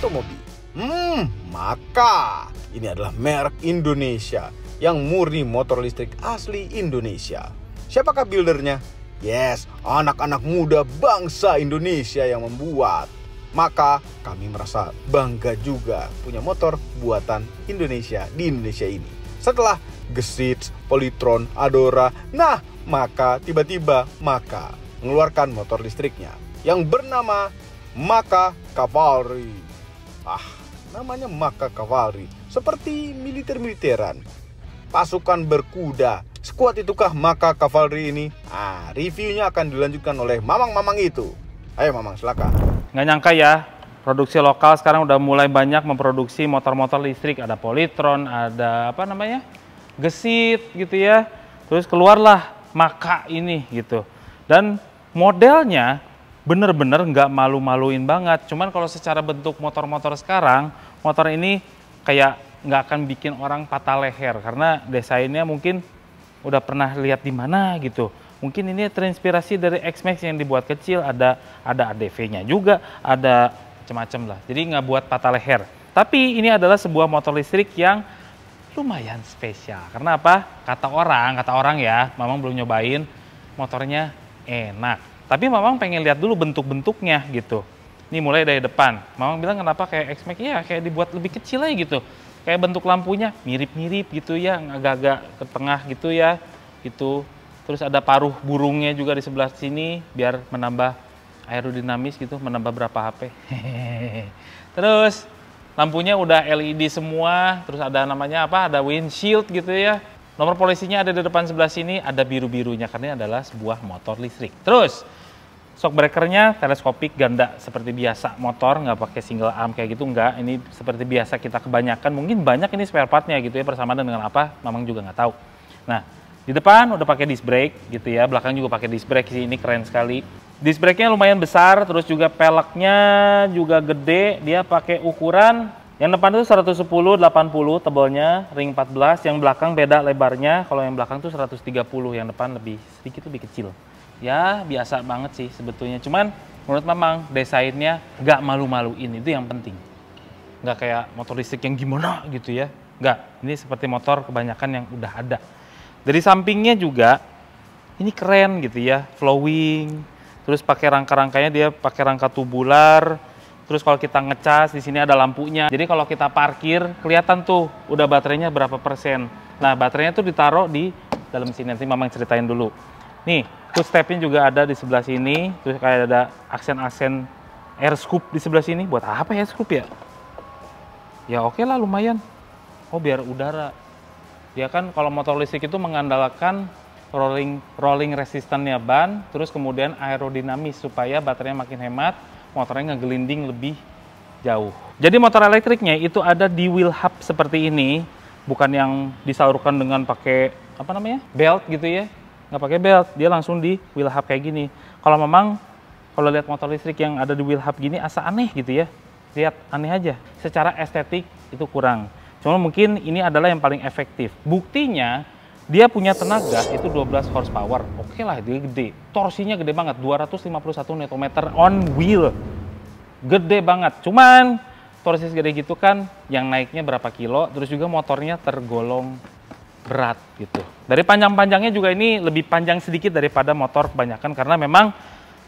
otomobil. Maka ini adalah merek Indonesia yang murni motor listrik asli Indonesia. Siapakah buildernya? Yes, anak-anak muda bangsa Indonesia yang membuat. Maka kami merasa bangga juga punya motor buatan Indonesia di Indonesia ini. Setelah Gesit, Polytron, Adora, maka tiba-tiba Maka mengeluarkan motor listriknya yang bernama Maka Cavalry. Namanya Maka Cavalry, seperti militer-militeran, pasukan berkuda. Sekuat itukah Maka Cavalry ini? Reviewnya akan dilanjutkan oleh mamang-mamang itu. Ayo mamang, silakan. Nggak nyangka ya, produksi lokal sekarang udah mulai banyak memproduksi motor-motor listrik. Ada Polytron, ada Gesit gitu ya. Terus keluarlah Maka ini gitu. Dan modelnya bener-bener nggak malu-maluin banget. Cuman kalau secara bentuk motor-motor sekarang, motor ini kayak nggak akan bikin orang patah leher. Karena desainnya mungkin udah pernah lihat di mana gitu. Mungkin ini terinspirasi dari X-Max yang dibuat kecil, ada ADV-nya juga, ada macam-macam lah. Jadi nggak buat patah leher. Tapi ini adalah sebuah motor listrik yang lumayan spesial. Karena apa? Kata orang ya, Mamang belum nyobain, motornya enak. Tapi Mamang pengen lihat dulu bentuk-bentuknya gitu. Ini mulai dari depan. Mamang bilang kenapa kayak X-Max? Ya kayak dibuat lebih kecil aja gitu. Kayak bentuk lampunya mirip-mirip gitu ya, agak-agak ke tengah gitu ya, gitu. Terus ada paruh burungnya juga di sebelah sini biar menambah aerodinamis gitu, menambah berapa HP. Terus lampunya udah LED semua, terus ada namanya ada windshield gitu ya. Nomor polisinya ada di depan sebelah sini, ada biru-birunya karena ini adalah sebuah motor listrik. Terus shock breakernya teleskopik ganda seperti biasa, motor nggak pakai single arm kayak gitu, enggak. Ini seperti biasa kita kebanyakan, mungkin banyak ini spare partnya gitu ya, bersamaan dengan apa, Mamang juga nggak tahu. Nah, di depan udah pakai disc brake gitu ya, belakang juga pakai disc brake sih, ini keren sekali. Disc brake-nya lumayan besar, terus juga peleknya juga gede, dia pakai ukuran yang depan itu 110/80 tebelnya, ring 14, yang belakang beda lebarnya, kalau yang belakang tuh 130, yang depan sedikit lebih kecil. Ya biasa banget sih sebetulnya, cuman menurut Mamang desainnya nggak malu-maluin, itu yang penting. Nggak kayak motor listrik yang gimana gitu ya, nggak. Ini seperti motor kebanyakan yang udah ada. Dari sampingnya juga ini keren gitu ya, flowing. Terus pakai rangka-rangkanya dia pakai rangka tubular. Terus kalau kita ngecas di sini ada lampunya. Jadi kalau kita parkir kelihatan tuh udah baterainya berapa persen. Nah, baterainya tuh ditaruh di dalam sini. Nanti Mamang ceritain dulu. Nih, footstepnya juga ada di sebelah sini. Terus kayak ada aksen-aksen air scoop di sebelah sini. Buat apa ya scoop ya? Ya oke lah lumayan. Oh, biar udara. Ya kan kalau motor listrik itu mengandalkan rolling resistannya ban, terus kemudian aerodinamis supaya baterainya makin hemat, motornya ngegelinding lebih jauh. Jadi motor elektriknya itu ada di wheel hub seperti ini, bukan yang disalurkan dengan pakai belt gitu ya, nggak pakai belt, dia langsung di wheel hub kayak gini. Kalau memang kalau lihat motor listrik yang ada di wheel hub gini asa aneh gitu ya, lihat aneh aja. Secara estetik itu kurang. Cuma mungkin ini adalah yang paling efektif. Buktinya, dia punya tenaga itu 12 horsepower. Oke lah, dia gede. Torsinya gede banget, 251 Nm on wheel. Gede banget. Cuman, torsi segede gitu kan, yang naiknya berapa kilo, terus juga motornya tergolong berat gitu. Dari panjang-panjangnya juga ini lebih panjang sedikit daripada motor kebanyakan, karena memang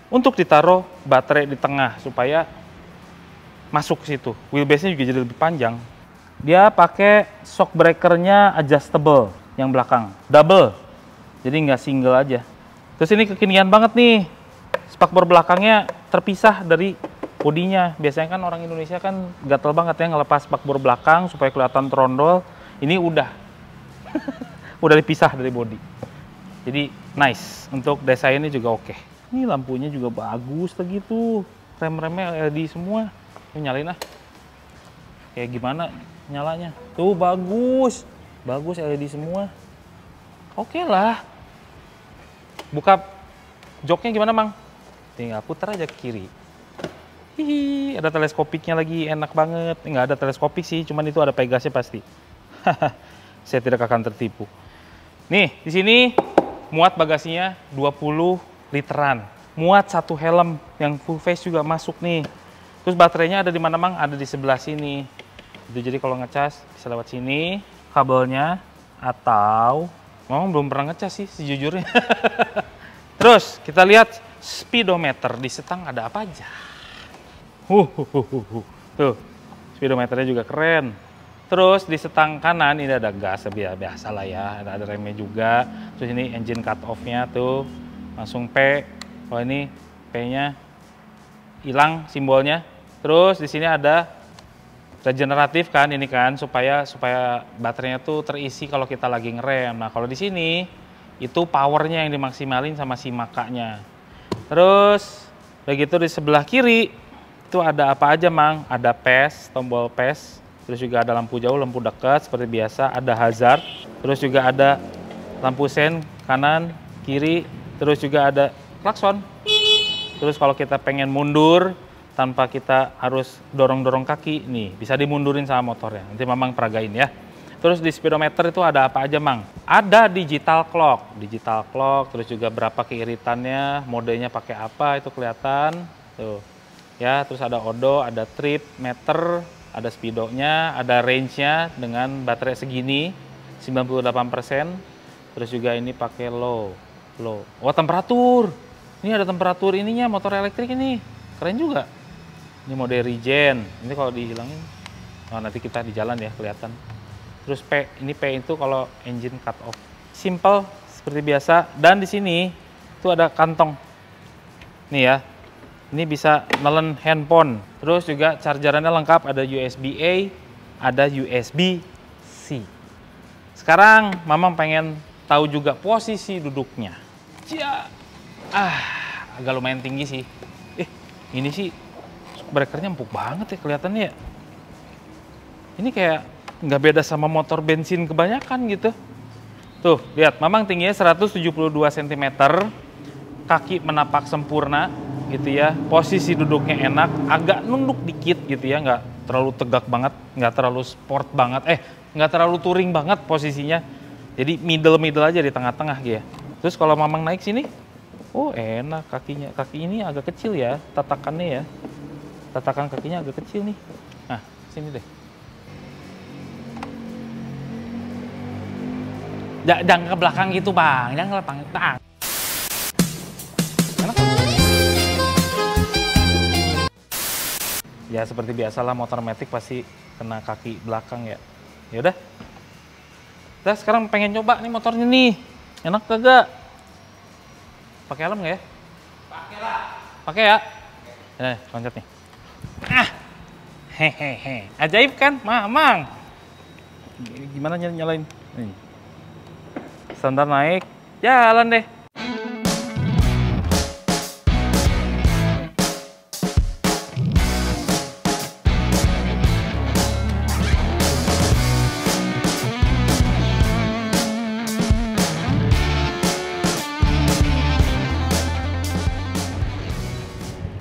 untuk ditaruh baterai di tengah, supaya masuk ke situ. Wheelbase-nya juga jadi lebih panjang. Dia pakai shock breaker-nya adjustable yang belakang, double, jadi nggak single aja. Terus ini kekinian banget nih, spakbor belakangnya terpisah dari bodinya. Biasanya kan orang Indonesia kan gatel banget ya ngelepas spakbor belakang supaya kelihatan trondol. Ini udah udah dipisah dari bodi. Jadi nice, untuk desainnya juga oke. Ini lampunya juga bagus begitu, rem-remnya LED semua. Ini nyalain ah, kayak gimana nyalanya? Tuh bagus. Bagus LED semua. Oke lah. Buka joknya gimana, Mang? Tinggal putar aja ke kiri. Hihi, ada teleskopiknya lagi, enak banget. Nggak ada teleskopik sih, cuman itu ada Pegasnya pasti. Saya tidak akan tertipu. Nih, di sini muat bagasinya 20 literan. Muat satu helm yang full face juga masuk nih. Terus baterainya ada di mana, Mang? Ada di sebelah sini. Itu jadi kalau ngecas bisa lewat sini kabelnya, atau Mamang belum pernah ngecas sih sejujurnya. Terus kita lihat speedometer di setang ada apa aja. Tuh, speedometernya juga keren. Terus di setang kanan ini ada gas, biasa lah ya, ada remnya juga. Terus ini engine cut off-nya tuh, langsung P. Kalau ini P-nya hilang simbolnya. Terus di sini ada regeneratif kan, ini kan supaya baterainya tuh terisi kalau kita lagi ngerem. Nah kalau di sini itu powernya yang dimaksimalin sama si makanya. Terus begitu di sebelah kiri itu ada apa aja, Mang? Ada PES, tombol PES. Terus juga ada lampu jauh, lampu dekat seperti biasa. Ada hazard. Terus juga ada lampu sen kanan, kiri. Terus juga ada klakson. Terus kalau kita pengen mundur tanpa kita harus dorong-dorong kaki, nih bisa dimundurin sama motornya. Nanti Mamang peragain ya. Terus di speedometer itu ada apa aja, Mang? Ada digital clock, terus juga berapa keiritannya, modenya pakai apa itu kelihatan. Tuh. Ya, terus ada odo, ada trip meter, ada speedonya, ada range-nya dengan baterai segini 98%. Terus juga ini pakai low. Oh, temperatur. Ini ada temperatur ininya, motor elektrik ini. Keren juga. Ini mode regen. Ini kalau dihilangin, oh, nanti kita di jalan ya kelihatan. Terus P, ini P itu kalau engine cut off. Simple seperti biasa. Dan di sini itu ada kantong. Nih ya. Ini bisa nelen handphone. Terus juga chargerannya lengkap, ada USB-A, ada USB-C. Sekarang Mamang pengen tahu juga posisi duduknya. Agak lumayan tinggi sih. Ini sih breakernya empuk banget ya kelihatannya ya. Ini kayak nggak beda sama motor bensin kebanyakan gitu. Tuh, lihat, Mamang tingginya 172 cm, kaki menapak sempurna gitu ya. Posisi duduknya enak, agak nunduk dikit gitu ya, nggak terlalu tegak banget, nggak terlalu sport banget, nggak terlalu touring banget posisinya. Jadi middle aja di tengah-tengah gitu ya. Terus kalau Mamang naik sini, oh enak kakinya. Kaki ini agak kecil ya, tatakannya ya. Tatakan kakinya agak kecil nih. Nah, sini deh. Jangan ke belakang gitu, Bang. Jangan ke belakang. Enak. Ya seperti biasalah motor matic pasti kena kaki belakang ya. Ya udah. Kita sekarang pengen coba nih motornya nih. Enak kagak? Pakai helm nggak ya? Pakai lah. Pakai ya? Loncat nih. Hehehe. Ajaib kan, Mamang? Gimana nyalain? Nih. Standar naik, jalan deh.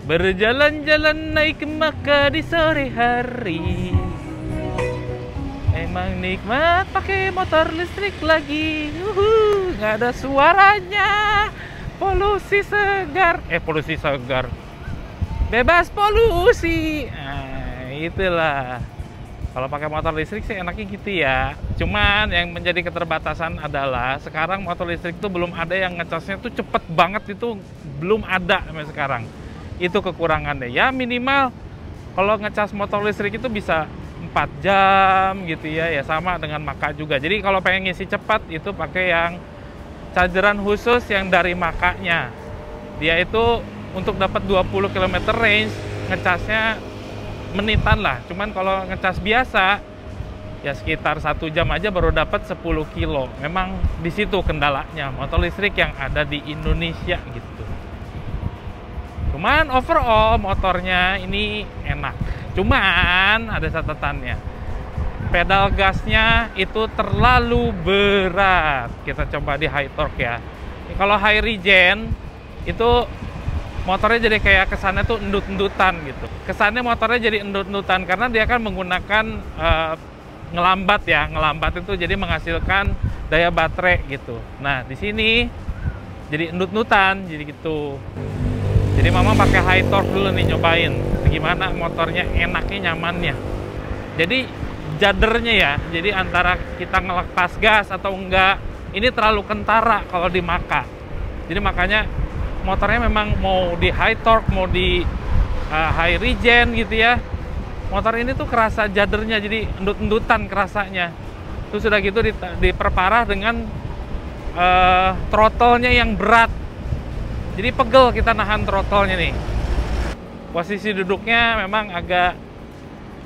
Berjalan-jalan naik Maka di sore hari. Emang nikmat pakai motor listrik lagi. Nggak ada suaranya. Polusi segar. Polusi segar. Bebas polusi. Nah, itulah. Kalau pakai motor listrik sih enaknya gitu ya. Cuman yang menjadi keterbatasan adalah sekarang motor listrik itu belum ada yang ngecasnya tuh cepet banget, itu belum ada sampai sekarang. Itu kekurangannya. Ya minimal kalau ngecas motor listrik itu bisa 4 jam gitu ya. Ya sama dengan Maka juga. Jadi kalau pengen ngisi cepat itu pakai yang chargeran khusus yang dari Makanya. Dia itu untuk dapat 20 km range ngecasnya menitan lah. Cuman kalau ngecas biasa ya sekitar 1 jam aja baru dapat 10 kilo. Memang di situ kendalanya motor listrik yang ada di Indonesia gitu. Cuman overall motornya ini enak. Cuman ada catatannya. Pedal gasnya itu terlalu berat. Kita coba di high torque ya. Kalau high regen itu motornya jadi kayak kesannya tuh endut-endutan gitu. Kesannya motornya jadi endut-endutan karena dia kan menggunakan ngelambat ya. Ngelambat itu jadi menghasilkan daya baterai gitu. Nah, di sini jadi endut-endutan jadi gitu. Jadi Mama pakai high torque dulu nih nyobain. gimana motornya enaknya, nyamannya. Jadi jadernya ya, jadi antara kita ngelepas gas atau enggak, ini terlalu kentara kalau di Maka. Jadi makanya motornya memang mau di high torque, mau di high regen gitu ya, motor ini tuh kerasa jadernya, jadi endut-endutan kerasanya. Terus sudah gitu diperparah dengan throttle-nya yang berat. Jadi pegel kita nahan throttle-nya nih. Posisi duduknya memang agak,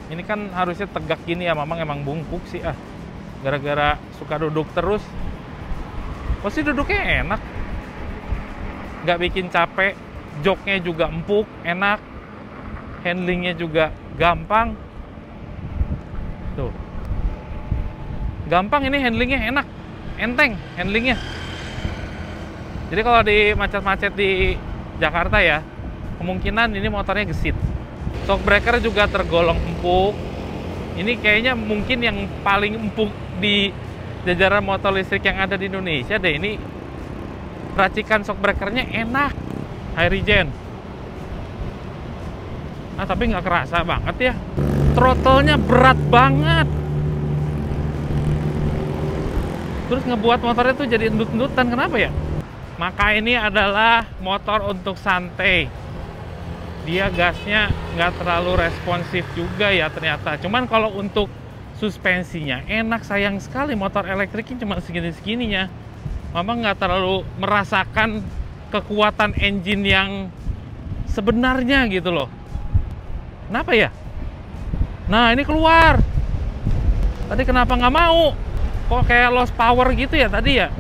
ini kan harusnya tegak gini ya, emang bungkuk sih gara-gara suka duduk terus. Posisi duduknya enak, nggak bikin capek, joknya juga empuk, enak, handlingnya juga gampang. Tuh, gampang, ini handlingnya enak, enteng handlingnya. Jadi kalau di macet-macet di Jakarta ya, kemungkinan ini motornya gesit. Shock breaker juga tergolong empuk. Ini kayaknya mungkin yang paling empuk di jajaran motor listrik yang ada di Indonesia deh. Ini racikan shock breakernya enak, high regen. Tapi nggak kerasa banget ya. Throttle-nya berat banget. Terus ngebuat motornya tuh jadi endut-endutan. Kenapa ya? Maka ini adalah motor untuk santai. Dia gasnya nggak terlalu responsif juga ya ternyata. Cuman kalau untuk suspensinya enak, sayang sekali motor elektriknya cuma segini-segininya. Mama nggak terlalu merasakan kekuatan engine yang sebenarnya gitu loh. Kenapa ya? Nah ini keluar. Tadi kenapa nggak mau? Kok kayak lost power gitu ya tadi ya?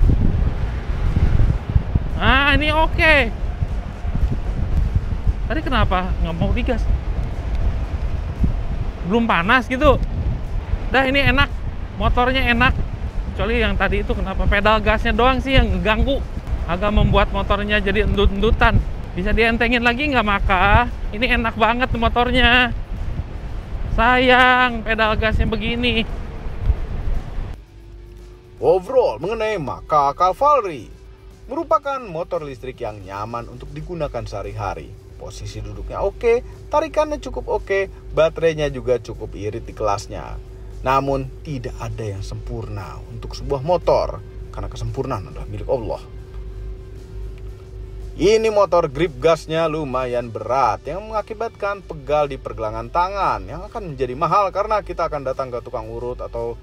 Nah ini oke. Tadi kenapa nggak mau digas? Belum panas gitu. Dah ini enak, motornya enak. Kecuali yang tadi itu kenapa pedal gasnya doang sih yang ganggu. Agak membuat motornya jadi endut-endutan. Bisa dientengin lagi nggak Maka? Ini enak banget motornya. Sayang pedal gasnya begini. Overall mengenai Maka Cavalry, merupakan motor listrik yang nyaman untuk digunakan sehari-hari. Posisi duduknya oke, tarikannya cukup oke, baterainya juga cukup irit di kelasnya. Namun tidak ada yang sempurna untuk sebuah motor, karena kesempurnaan adalah milik Allah. Ini motor grip gasnya lumayan berat yang mengakibatkan pegal di pergelangan tangan yang akan menjadi mahal karena kita akan datang ke tukang urut atau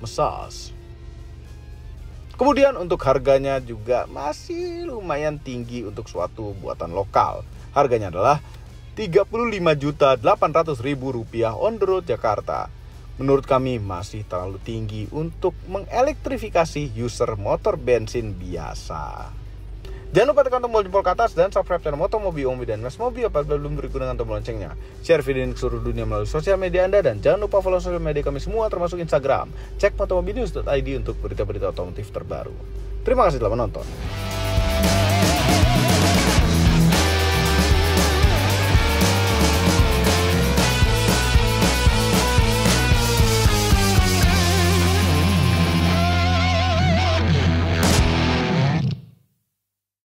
massage. Kemudian untuk harganya juga masih lumayan tinggi untuk suatu buatan lokal. Harganya adalah Rp35.800.000 on the road Jakarta. Menurut kami masih terlalu tinggi untuk mengelektrifikasi user motor bensin biasa. Jangan lupa tekan tombol jempol ke atas dan subscribe channel Motomobi Ombi dan Mas Mobi apabila belum berikut dengan tombol loncengnya. Share video ini ke seluruh dunia melalui sosial media Anda dan jangan lupa follow sosial media kami semua termasuk Instagram. Cek motomobinews.id untuk berita-berita otomotif terbaru. Terima kasih telah menonton.